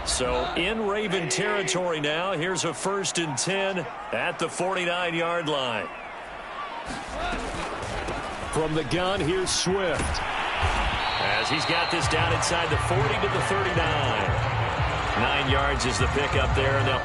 So in Raven territory now. Here's a 1st and 10 at the 49-yard line. From the gun, here's Swift. As he's got this down inside the 40 to the 39. 9 yards is the pickup there. And they'll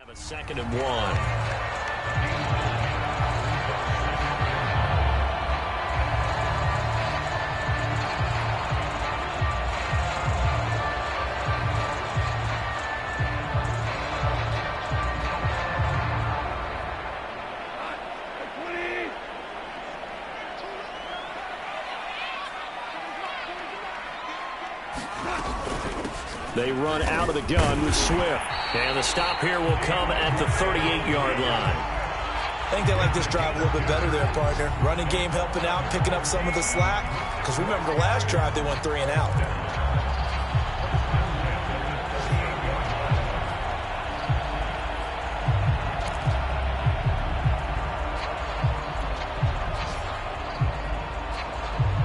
have a 2nd and 1. They run out of the gun with Swift. And the stop here will come at the 38-yard line. I think they like this drive a little bit better there, partner. Running game helping out, picking up some of the slack. Because remember, the last drive they went 3 and out.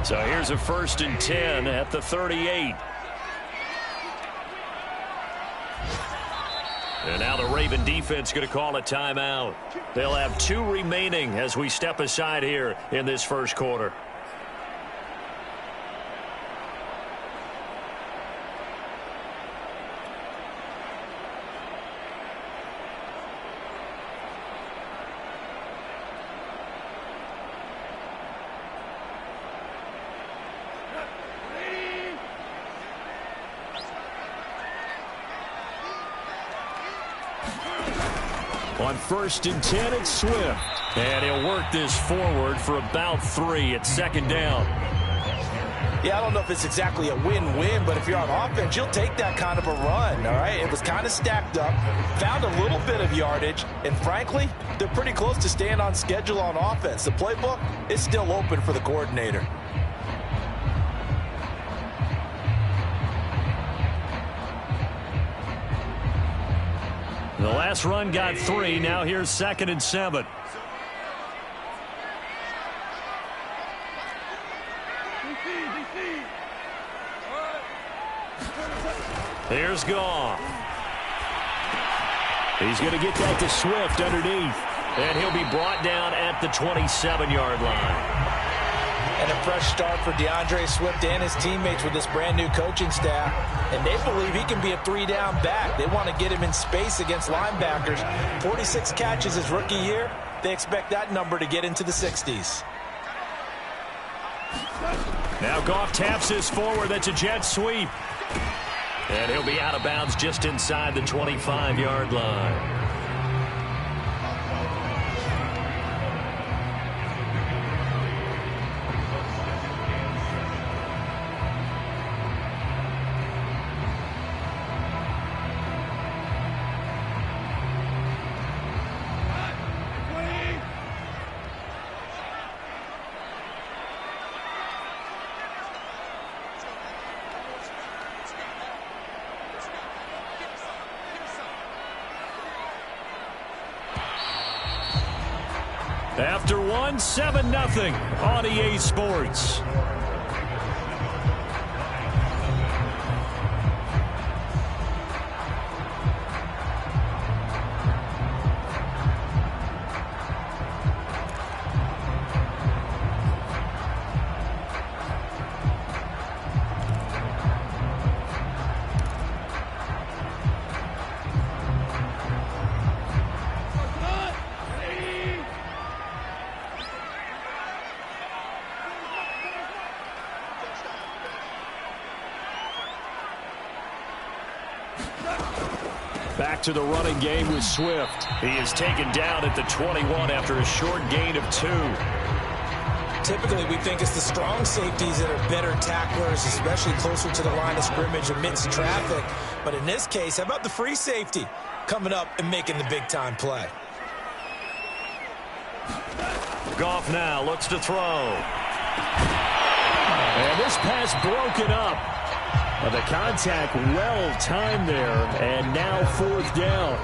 So here's a 1st and 10 at the 38. And now the Raven defense going to call a timeout. They'll have 2 remaining as we step aside here in this first quarter. On 1st and 10, it's Swift. And he'll work this forward for about 3. It's 2nd down. Yeah, I don't know if it's exactly a win-win, but if you're on offense, you'll take that kind of a run, all right? It was kind of stacked up, found a little bit of yardage, and frankly, they're pretty close to staying on schedule on offense. The playbook is still open for the coordinator. The last run got 3. Now here's 2nd and 7. Here's Goff. He's going to get that to Swift underneath. And he'll be brought down at the 27-yard line. And a fresh start for DeAndre Swift and his teammates with this brand-new coaching staff. And they believe he can be a 3-down back. They want to get him in space against linebackers. 46 catches his rookie year. They expect that number to get into the 60s. Now Goff taps this forward. That's a jet sweep. And he'll be out of bounds just inside the 25-yard line. After one, 7-0 on EA Sports. Back to the running game with Swift. He is taken down at the 21 after a short gain of 2. Typically, we think it's the strong safeties that are better tacklers, especially closer to the line of scrimmage amidst traffic. But in this case, how about the free safety coming up and making the big-time play? Goff now looks to throw. And this pass broken up. The contact well-timed there, and now 4th down.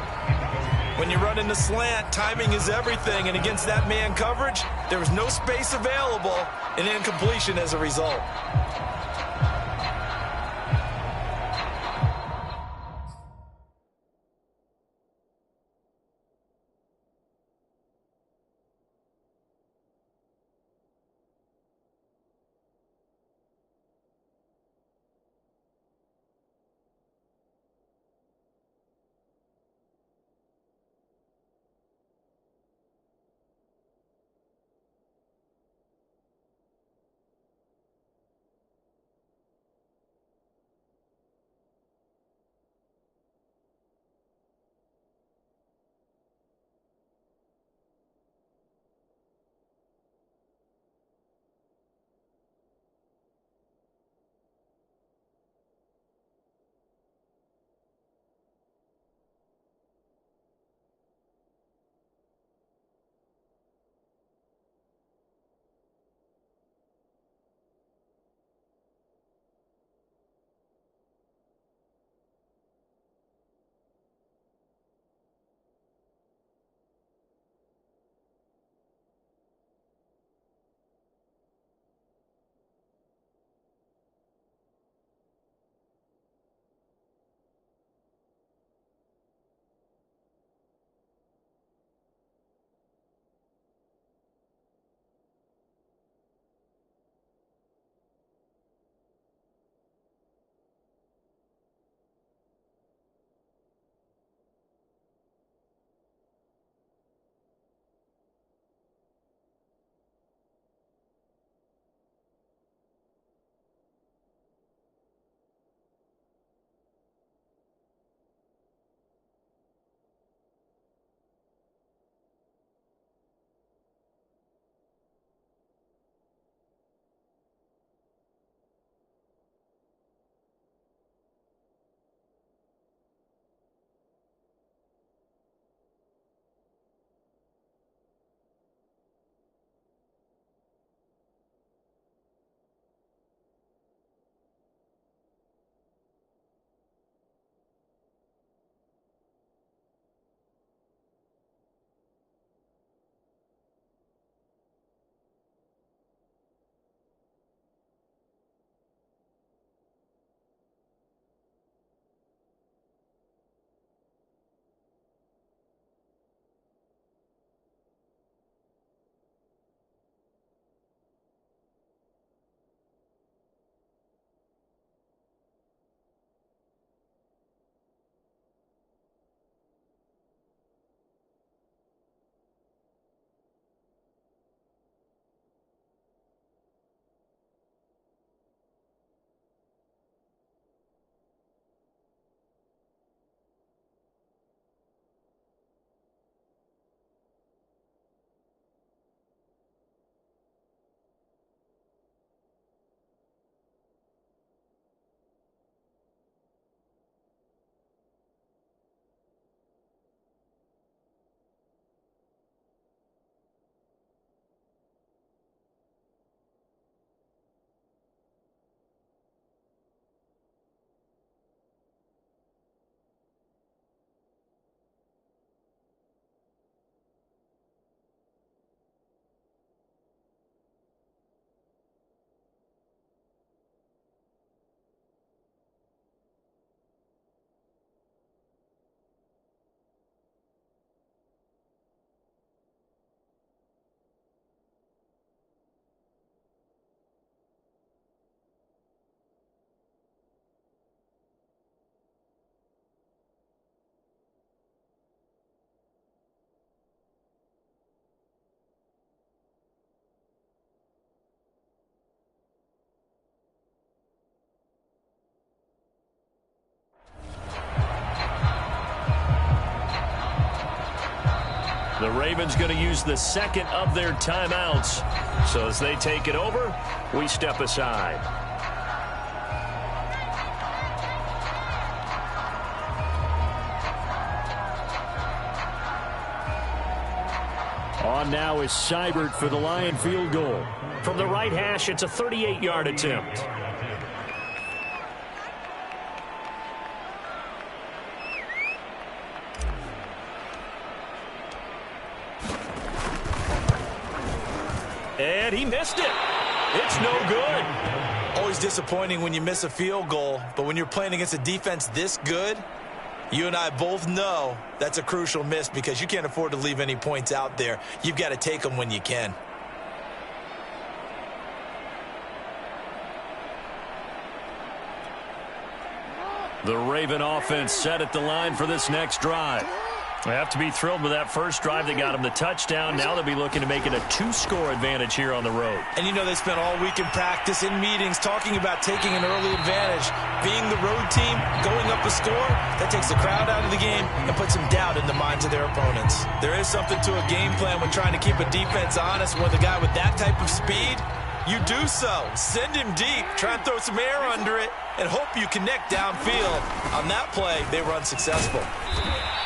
When you run in the slant, timing is everything, and against that man coverage, there was no space available, and incompletion as a result. The Ravens going to use the second of their timeouts. So as they take it over, we step aside. On now is Seibert for the Lion field goal. From the right hash, it's a 38-yard attempt. And he missed it. It's no good. Always disappointing when you miss a field goal, but when you're playing against a defense this good, you and I both know that's a crucial miss because you can't afford to leave any points out there. You've got to take them when you can. The Raven offense set at the line for this next drive. They have to be thrilled with that first drive that got them the touchdown. Now they'll be looking to make it a 2-score advantage here on the road. And you know they spent all week in practice, in meetings, talking about taking an early advantage. Being the road team, going up a score, that takes the crowd out of the game and puts some doubt in the minds of their opponents. There is something to a game plan when trying to keep a defense honest. With a guy with that type of speed, you do so. Send him deep, try and throw some air under it, and hope you connect downfield. On that play, they were unsuccessful.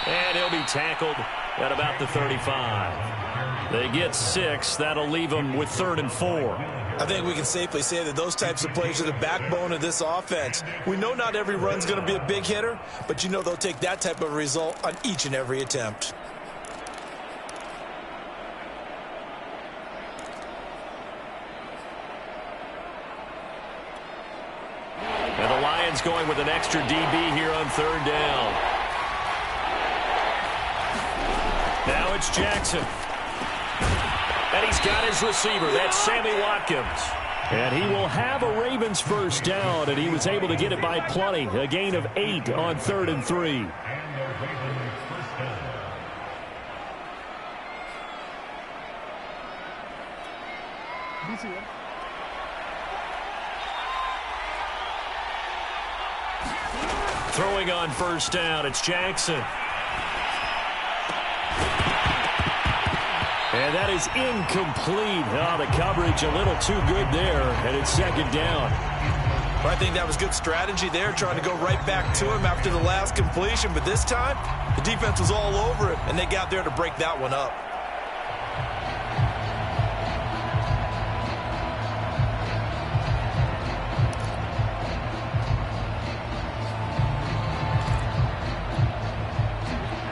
And he'll be tackled at about the 35. They get 6. That'll leave them with 3rd and 4. I think we can safely say that those types of plays are the backbone of this offense. We know not every run's going to be a big hitter, but you know they'll take that type of result on each and every attempt. And the Lions going with an extra DB here on 3rd down. Now it's Jackson. And he's got his receiver. That's Sammy Watkins. And he will have a Ravens first down, and he was able to get it by plenty. A gain of 8 on 3rd and 3. Throwing on first down, it's Jackson. And that is incomplete. Oh, the coverage a little too good there, and it's 2nd down. Well, I think that was good strategy there, trying to go right back to him after the last completion. But this time, the defense was all over it, and they got there to break that one up.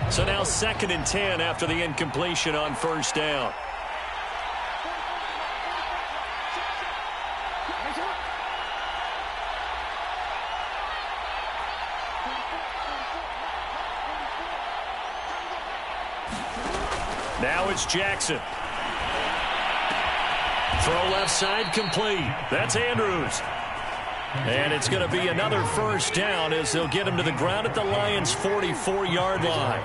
So now 2nd and 10 after the incompletion on first down. Now it's Jackson. Throw left side complete. That's Andrews. And it's going to be another first down as they'll get him to the ground at the Lions' 44-yard line.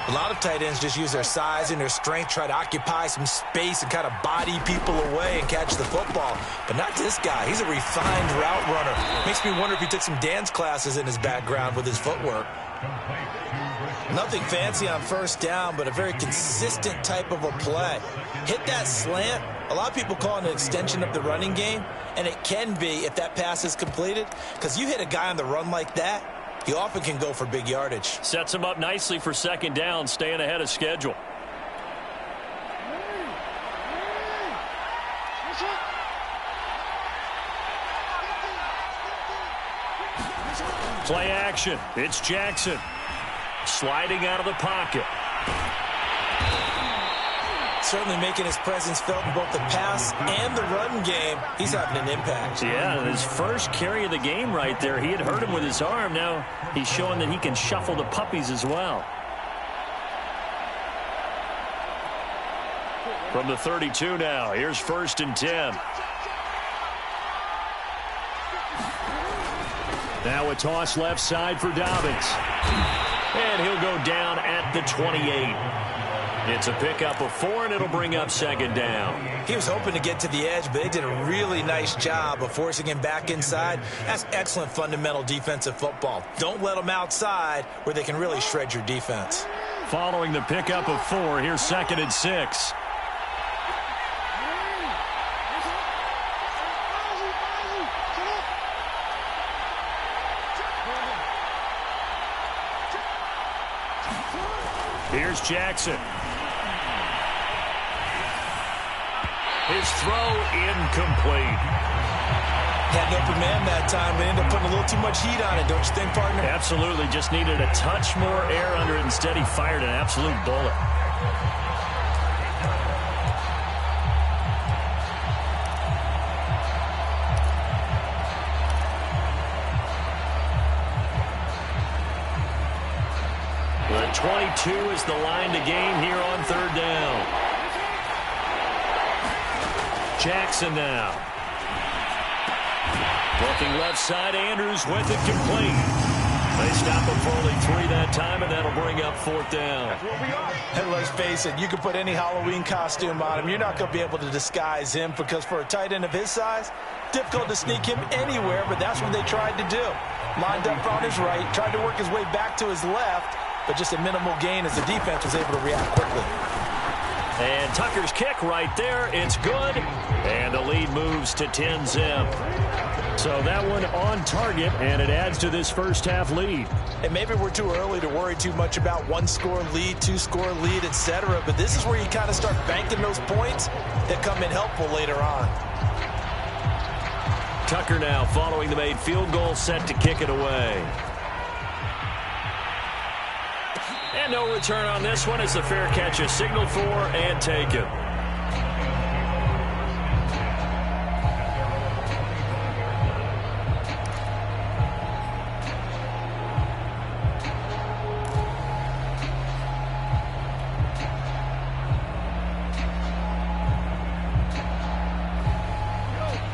A lot of tight ends just use their size and their strength, try to occupy some space and kind of body people away and catch the football. But not this guy. He's a refined route runner. Makes me wonder if he took some dance classes in his background with his footwork. Nothing fancy on first down, but a very consistent type of a play. Hit that slant. A lot of people call it an extension of the running game, and it can be if that pass is completed, because you hit a guy on the run like that, he often can go for big yardage. Sets him up nicely for 2nd down, staying ahead of schedule. Play action. It's Jackson. Sliding out of the pocket. Certainly making his presence felt in both the pass and the run game. He's having an impact. Yeah, his first carry of the game right there. He had hurt him with his arm. Now he's showing that he can shuffle the puppies as well. From the 32 now, here's 1st and 10. Now a toss left side for Dobbins. And he'll go down at the 28. It's a pickup of 4, and it'll bring up second down. He was hoping to get to the edge, but they did a really nice job of forcing him back inside. That's excellent fundamental defensive football. Don't let them outside where they can really shred your defense. Following the pickup of 4, here's 2nd and 6. Here's Jackson. His throw incomplete. Had an open man that time, but ended up putting a little too much heat on it, don't you think, partner? Absolutely. Just needed a touch more air under it. Instead, he fired an absolute bullet. The 22 is the line to gain here on 3rd down. Jackson now. Looking left side, Andrews with it complete. They stop him for only 3 that time, and that'll bring up 4th down. And let's face it, you can put any Halloween costume on him. You're not going to be able to disguise him because for a tight end of his size, difficult to sneak him anywhere, but that's what they tried to do. Lined up on his right, tried to work his way back to his left, but just a minimal gain as the defense was able to react quickly. And Tucker's kick right there. It's good. And the lead moves to 10-zip. So that one on target, and it adds to this first half lead. And maybe we're too early to worry too much about 1-score lead, 2-score lead, etc. But this is where you kind of start banking those points that come in helpful later on. Tucker now following the made field goal, set to kick it away. And no return on this one as the fair catch is signaled for and taken.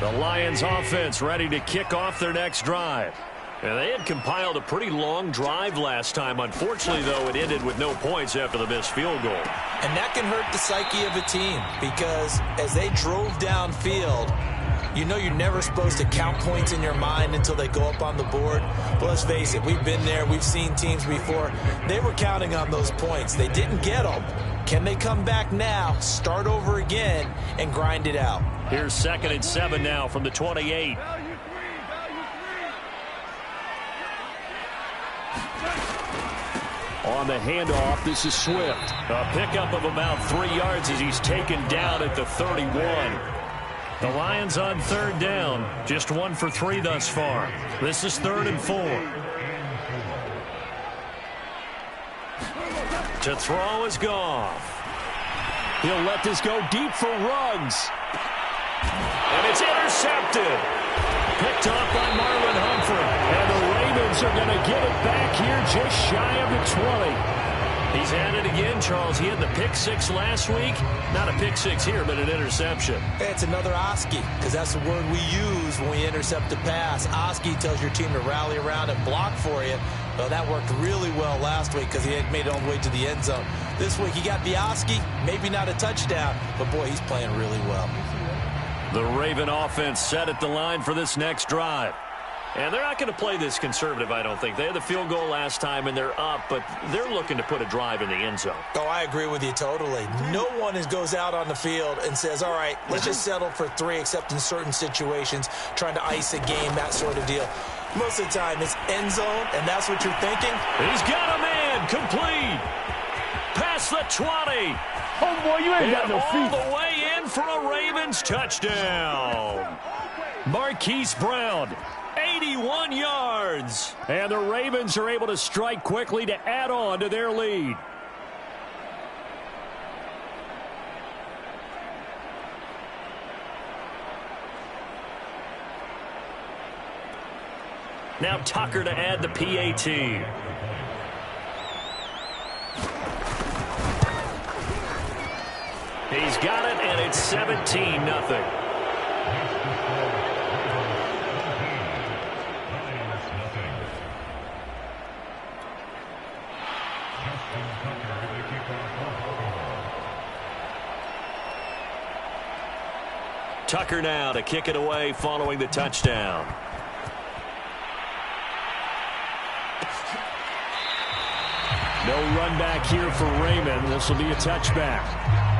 The Lions offense ready to kick off their next drive. And they had compiled a pretty long drive last time. Unfortunately, though, it ended with no points after the missed field goal. And that can hurt the psyche of a team because as they drove downfield, you know you're never supposed to count points in your mind until they go up on the board. But let's face it, we've been there. We've seen teams before. They were counting on those points. They didn't get them. Can they come back now, start over again, and grind it out? Here's 2nd and 7 now from the 28. On the handoff, this is Swift. A pickup of about 3 yards as he's taken down at the 31. The Lions on 3rd down. Just 1 for 3 thus far. This is 3rd and 4. To throw is Goff. He'll let this go deep for Ruggs. And it's intercepted. Picked off by Marlon Humphrey. And the Ravens are going to get it back here just shy of the 20. He's had it again, Charles. He had the pick 6 last week. Not a pick 6 here, but an interception. It's another Oski, because that's the word we use when we intercept a pass. Oski tells your team to rally around and block for you. Well, that worked really well last week because he had made it all the way to the end zone. This week he got the Oski, maybe not a touchdown, but boy, he's playing really well. The Raven offense set at the line for this next drive. And they're not going to play this conservative, I don't think. They had the field goal last time, and they're up, but they're looking to put a drive in the end zone. Oh, I agree with you totally. No one goes out on the field and says, all right, let's just settle for 3, except in certain situations, trying to ice a game, that sort of deal. Most of the time, it's end zone, and that's what you're thinking. He's got a man, complete. Past the 20. Oh, boy, you ain't got no feet. All the way in for a Ravens touchdown. Marquise Brown, 81 yards. And the Ravens are able to strike quickly to add on to their lead. Now Tucker to add the PAT. He's got it, and it's 17-0. Tucker now to kick it away following the touchdown. No run back here for Raymond. This will be a touchback.